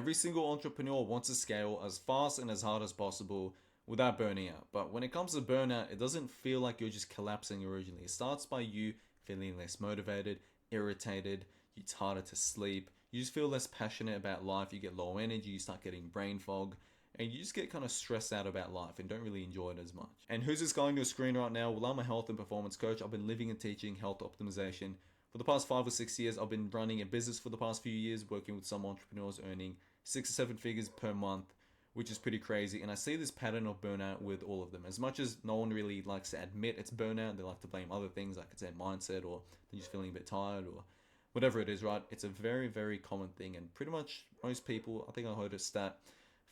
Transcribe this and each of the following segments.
Every single entrepreneur wants to scale as fast and as hard as possible without burning out. But when it comes to burnout, it doesn't feel like you're just collapsing originally. It starts by you feeling less motivated, irritated, it's harder to sleep, you just feel less passionate about life, you get low energy, you start getting brain fog, and you just get kind of stressed out about life and don't really enjoy it as much. And who's this guy on your screen right now? Well, I'm a health and performance coach. I've been living and teaching health optimization for the past 5 or 6 years. I've been running a business for the past few years, working with some entrepreneurs earning 6 or 7 figures per month, which is pretty crazy. And I see this pattern of burnout with all of them. As much as no one really likes to admit it's burnout, they like to blame other things, like it's their mindset or they're just feeling a bit tired or whatever it is, right? It's a very, very common thing. And pretty much most people, I think I heard a stat,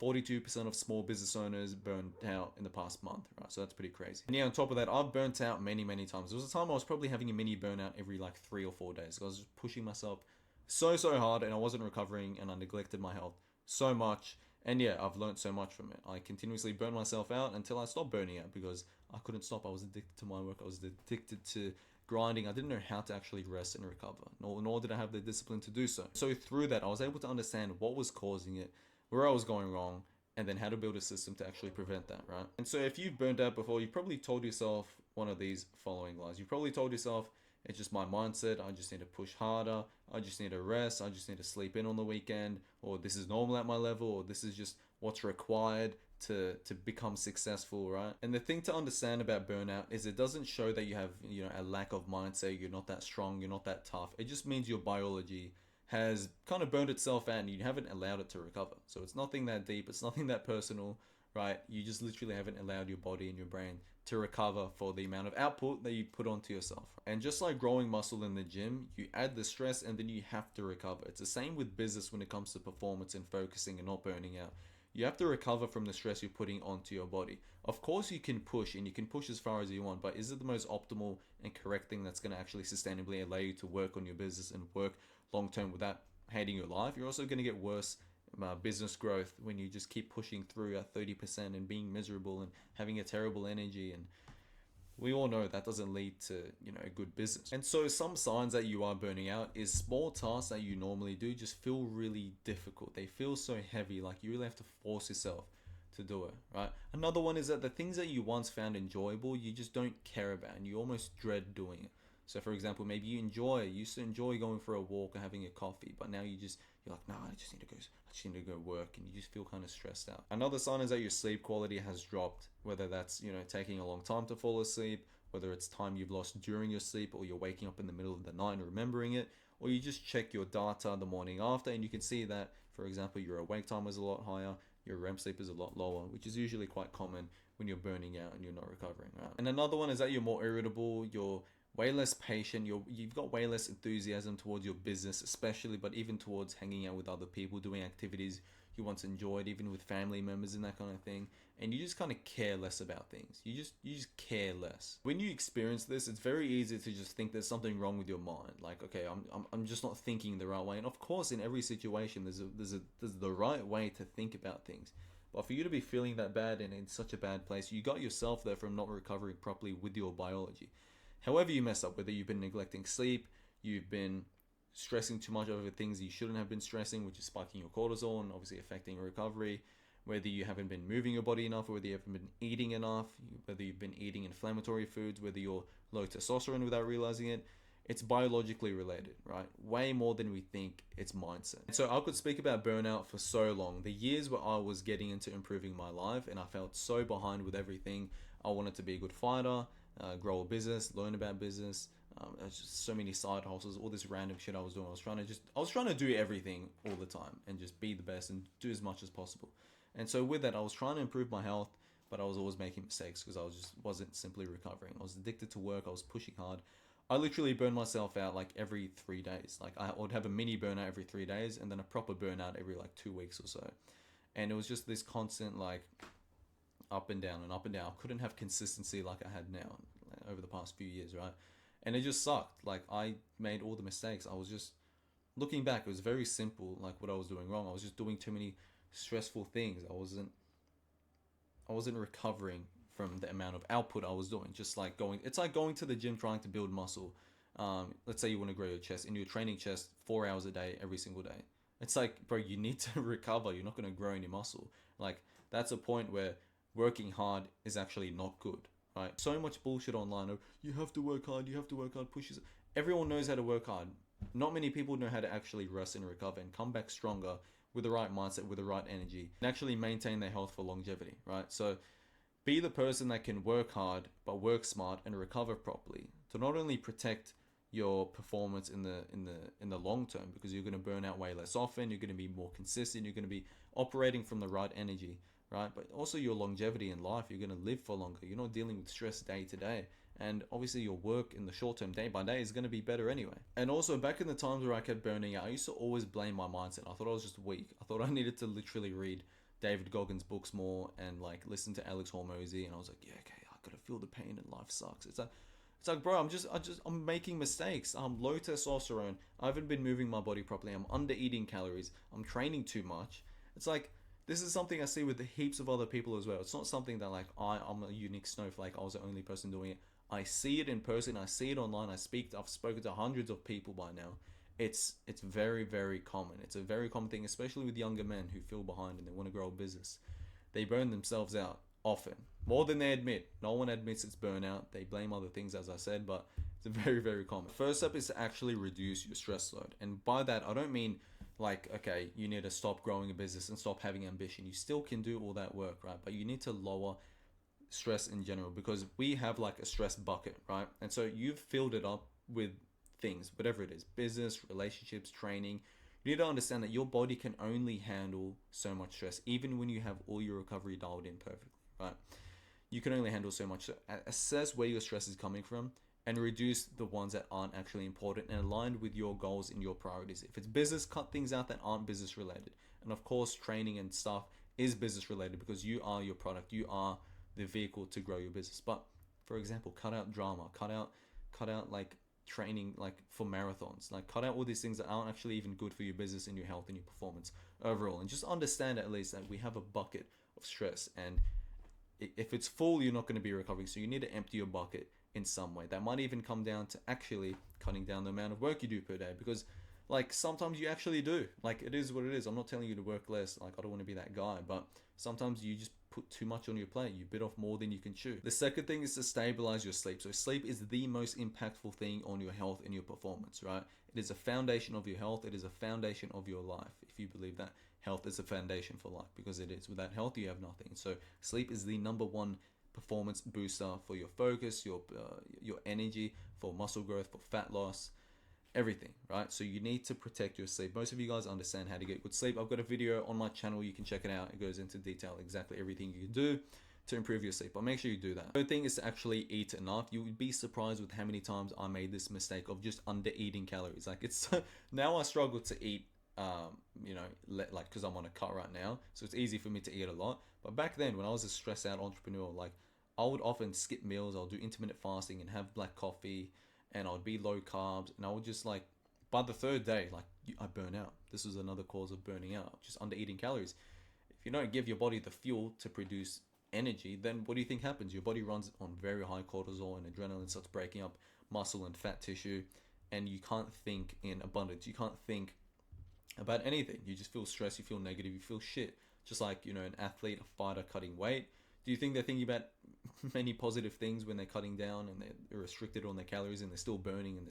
42% of small business owners burned out in the past month, right? So that's pretty crazy. And yeah, on top of that, I've burnt out many, many times. There was a time I was probably having a mini burnout every like 3 or 4 days. I was just pushing myself so hard and I wasn't recovering and I neglected my health so much. And yeah, I've learned so much from it. I continuously burned myself out until I stopped burning out because I couldn't stop. I was addicted to my work. I was addicted to grinding. I didn't know how to actually rest and recover, nor did I have the discipline to do so. So through that, I was able to understand what was causing it, where I was going wrong, and then how to build a system to actually prevent that, right? And so if you've burnt out before, you probably told yourself one of these following lies. You probably told yourself, it's just my mindset, I just need to push harder, I just need to rest, I just need to sleep in on the weekend, or this is normal at my level, or this is just what's required to become successful, right? And the thing to understand about burnout is it doesn't show that you have, a lack of mindset, you're not that strong, you're not that tough. It just means your biology has kind of burned itself out and you haven't allowed it to recover. So it's nothing that deep, it's nothing that personal, right? You just literally haven't allowed your body and your brain to recover for the amount of output that you put onto yourself. And just like growing muscle in the gym, you add the stress and then you have to recover. It's the same with business when it comes to performance and focusing and not burning out. You have to recover from the stress you're putting onto your body. Of course, you can push and you can push as far as you want, but is it the most optimal and correct thing that's going to actually sustainably allow you to work on your business and work long term without hating your life? You're also going to get worse business growth when you just keep pushing through at 30% and being miserable and having a terrible energy, and we all know that doesn't lead to a good business. And so some signs that you are burning out is small tasks that you normally do just feel really difficult. They feel so heavy, like you really have to force yourself to do it, right? Another one is that the things that you once found enjoyable, you just don't care about and you almost dread doing it. So for example, maybe you used to enjoy going for a walk and having a coffee, but now you're like, no, I just need to go work, and you just feel kind of stressed out. Another sign is that your sleep quality has dropped, whether that's, taking a long time to fall asleep, whether it's time you've lost during your sleep, or you're waking up in the middle of the night and remembering it, or you just check your data the morning after and you can see that, for example, your awake time is a lot higher, your REM sleep is a lot lower, which is usually quite common when you're burning out and you're not recovering, right? And another one is that you're more irritable, you're way less patient, you've got way less enthusiasm towards your business especially, but even towards hanging out with other people, doing activities you once enjoyed, even with family members and that kind of thing, and you just kind of care less about things. You just care less. When you experience this, it's very easy to just think there's something wrong with your mind, like, okay, I'm just not thinking the right way. And of course, in every situation there's the right way to think about things, but for you to be feeling that bad and in such a bad place, you got yourself there from not recovering properly with your biology. However you mess up, whether you've been neglecting sleep, you've been stressing too much over things you shouldn't have been stressing, which is spiking your cortisol and obviously affecting your recovery, whether you haven't been moving your body enough, or whether you haven't been eating enough, whether you've been eating inflammatory foods, whether you're low testosterone without realizing it, it's biologically related, right? Way more than we think. It's mindset. So I could speak about burnout for so long. The years where I was getting into improving my life and I felt so behind with everything. I wanted to be a good fighter, grow a business, learn about business. There's just so many side hustles, all this random shit I was doing. I was trying to do everything all the time and just be the best and do as much as possible. And so with that, I was trying to improve my health, but I was always making mistakes because wasn't simply recovering. I was addicted to work. I was pushing hard. I literally burned myself out like every 3 days. Like I would have a mini burnout every 3 days and then a proper burnout every like 2 weeks or so. And it was just this constant like up and down and up and down. I couldn't have consistency like I had now over the past few years, right? And it just sucked. Like I made all the mistakes. I was just looking back, it was very simple, like what I was doing wrong. I was just doing too many stressful things. I wasn't recovering from the amount of output I was doing. It's like going to the gym trying to build muscle. Let's say you want to grow your chest and you're training chest 4 hours a day every single day. It's like, bro, you need to recover. You're not going to grow any muscle. Like, that's a point where working hard is actually not good, right? So much bullshit online of you have to work hard, you have to work hard, pushes. Everyone knows how to work hard. Not many people know how to actually rest and recover and come back stronger with the right mindset, with the right energy, and actually maintain their health for longevity, right? So be the person that can work hard but work smart and recover properly to not only protect your performance in the long term, because you're going to burn out way less often, you're going to be more consistent, you're going to be operating from the right energy, right? But also your longevity in life, you're going to live for longer, you're not dealing with stress day to day, and obviously your work in the short term, day by day, is going to be better anyway. And also, back in the times where I kept burning out, I used to always blame my mindset. I thought I was just weak. I thought I needed to literally read David Goggins books more and like listen to Alex Hormozy, and I was like, yeah, okay, I gotta feel the pain and life sucks. It's like, bro, I'm making mistakes. I'm low testosterone. I haven't been moving my body properly. I'm under eating calories. I'm training too much. It's like, this is something I see with heaps of other people as well. It's not something that like I'm a unique snowflake. I was the only person doing it. I see it in person. I see it online. I've spoken to hundreds of people by now. It's very, very common. It's a very common thing, especially with younger men who feel behind and they want to grow a business. They burn themselves out often, more than they admit. No one admits it's burnout. They blame other things, as I said, but it's very, very common. First step is to actually reduce your stress load. And by that, I don't mean like, okay, you need to stop growing a business and stop having ambition. You still can do all that work, right? But you need to lower stress in general, because we have like a stress bucket, right? And so you've filled it up with things, whatever it is, business, relationships, training. You need to understand that your body can only handle so much stress, even when you have all your recovery dialed in perfectly, right? You can only handle so much. So assess where your stress is coming from and reduce the ones that aren't actually important and aligned with your goals and your priorities. If it's business, cut things out that aren't business related. And of course, training and stuff is business related, because you are your product. You are the vehicle to grow your business. But for example, cut out drama, cut out like training like for marathons, like cut out all these things that aren't actually even good for your business and your health and your performance overall. And just understand at least that we have a bucket of stress, and if it's full, you're not going to be recovering. So you need to empty your bucket in some way. That might even come down to actually cutting down the amount of work you do per day, because like sometimes you actually do. Like, it is what it is. I'm not telling you to work less. Like, I don't want to be that guy, but sometimes you just put too much on your plate. You bit off more than you can chew. The second thing is to stabilize your sleep. So sleep is the most impactful thing on your health and your performance, right? It is a foundation of your health. It is a foundation of your life. If you believe that health is a foundation for life, because it is. Without health, you have nothing. So sleep is the number one performance booster for your focus, your energy, for muscle growth, for fat loss, everything, right? So you need to protect your sleep. Most of you guys understand how to get good sleep. I've got a video on my channel. You can check it out. It goes into detail exactly everything you can do to improve your sleep, but make sure you do that. The third thing is to actually eat enough. You would be surprised with how many times I made this mistake of just under eating calories. Like, it's now I struggle to eat, like, because I'm on a cut right now, so it's easy for me to eat a lot. But back then, when I was a stressed out entrepreneur, like, I would often skip meals. I'll do intermittent fasting and have black coffee, and I would be low carbs, and I would just like, by the third day, like, I burn out. This was another cause of burning out, just under eating calories. If you don't give your body the fuel to produce energy, then what do you think happens? Your body runs on very high cortisol, and adrenaline starts breaking up muscle and fat tissue, and you can't think in abundance. You can't think about anything. You just feel stressed, you feel negative, you feel shit. Just like, an athlete, a fighter cutting weight. Do you think they're thinking about many positive things when they're cutting down and they're restricted on their calories and they're still burning and they're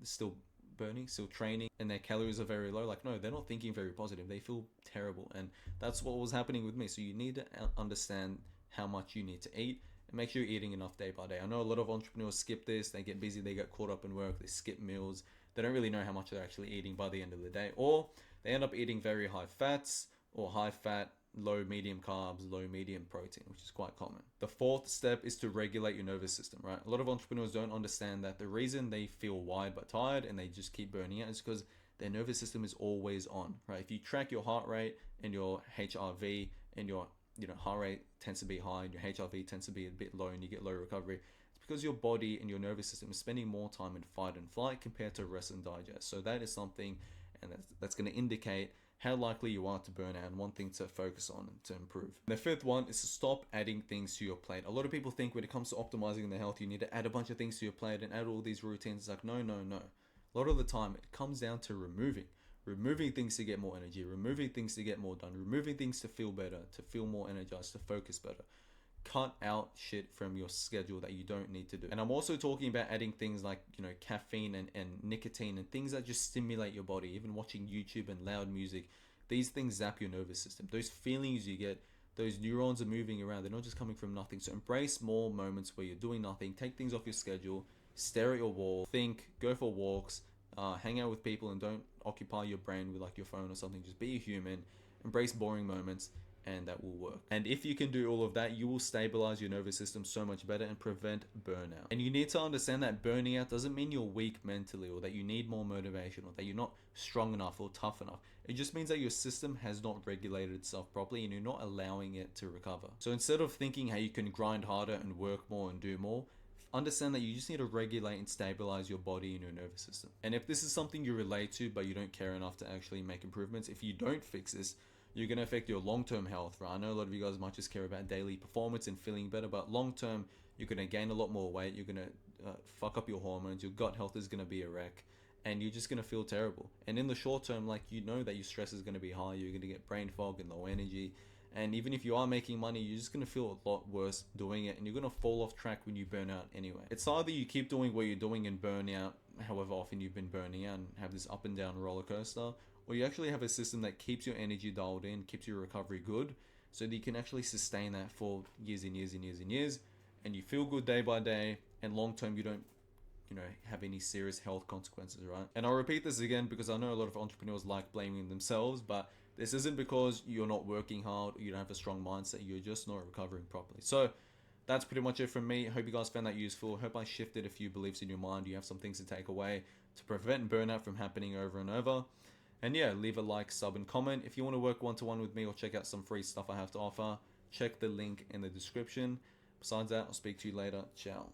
still burning, still training, and their calories are very low? Like, no, they're not thinking very positive. They feel terrible, and that's what was happening with me. So you need to understand how much you need to eat and make sure you're eating enough day by day. I know a lot of entrepreneurs skip this. They get busy, they get caught up in work, they skip meals. They don't really know how much they're actually eating by the end of the day, or they end up eating very high fats or high fat, low medium carbs, low medium protein, which is quite common. The fourth step is to regulate your nervous system, right? A lot of entrepreneurs don't understand that the reason they feel wired but tired and they just keep burning out is because their nervous system is always on, right? If you track your heart rate and your HRV, and your heart rate tends to be high and your HRV tends to be a bit low and you get low recovery, it's because your body and your nervous system is spending more time in fight and flight compared to rest and digest. So that is something, and that's going to indicate how likely you are to burn out, and one thing to focus on and to improve. The fifth one is to stop adding things to your plate. A lot of people think when it comes to optimizing their health, you need to add a bunch of things to your plate and add all these routines. It's like, no. A lot of the time, it comes down to removing. removing things to get more energy, removing things to get more done, removing things to feel better, to feel more energized, to focus better. Cut out shit from your schedule that you don't need to do. And I'm also talking about adding things like, caffeine and nicotine and things that just stimulate your body. Even watching YouTube and loud music, these things zap your nervous system. Those feelings you get, those neurons are moving around. They're not just coming from nothing. So embrace more moments where you're doing nothing. Take things off your schedule, stare at your wall, think, go for walks, hang out with people, and don't occupy your brain with like your phone or something. Just be a human. Embrace boring moments, and that will work. And if you can do all of that, you will stabilize your nervous system so much better and prevent burnout. And you need to understand that burning out doesn't mean you're weak mentally, or that you need more motivation, or that you're not strong enough or tough enough. It just means that your system has not regulated itself properly and you're not allowing it to recover. So instead of thinking how you can grind harder and work more and do more, understand that you just need to regulate and stabilize your body and your nervous system. And if this is something you relate to but you don't care enough to actually make improvements, if you don't fix this, you're going to affect your long-term health, right? I know a lot of you guys might just care about daily performance and feeling better, but long-term, you're going to gain a lot more weight. You're going to fuck up your hormones. Your gut health is going to be a wreck, and you're just going to feel terrible. And in the short term, like, you know that your stress is going to be high. You're going to get brain fog and low energy. And even if you are making money, you're just going to feel a lot worse doing it, and you're going to fall off track when you burn out anyway. It's either you keep doing what you're doing and burn out, however often you've been burning out, and have this up and down roller coaster, or you actually have a system that keeps your energy dialed in, keeps your recovery good, so that you can actually sustain that for years and years and years and years, and you feel good day by day, and long term you don't have any serious health consequences, right? And I'll repeat this again because I know a lot of entrepreneurs like blaming themselves, but this isn't because you're not working hard or you don't have a strong mindset. You're just not recovering properly. So that's pretty much it from me. Hope you guys found that useful. Hope I shifted a few beliefs in your mind. You have some things to take away to prevent burnout from happening over and over. And yeah, leave a like, sub, and comment. If you want to work one-to-one with me or check out some free stuff I have to offer, check the link in the description. Besides that, I'll speak to you later. Ciao.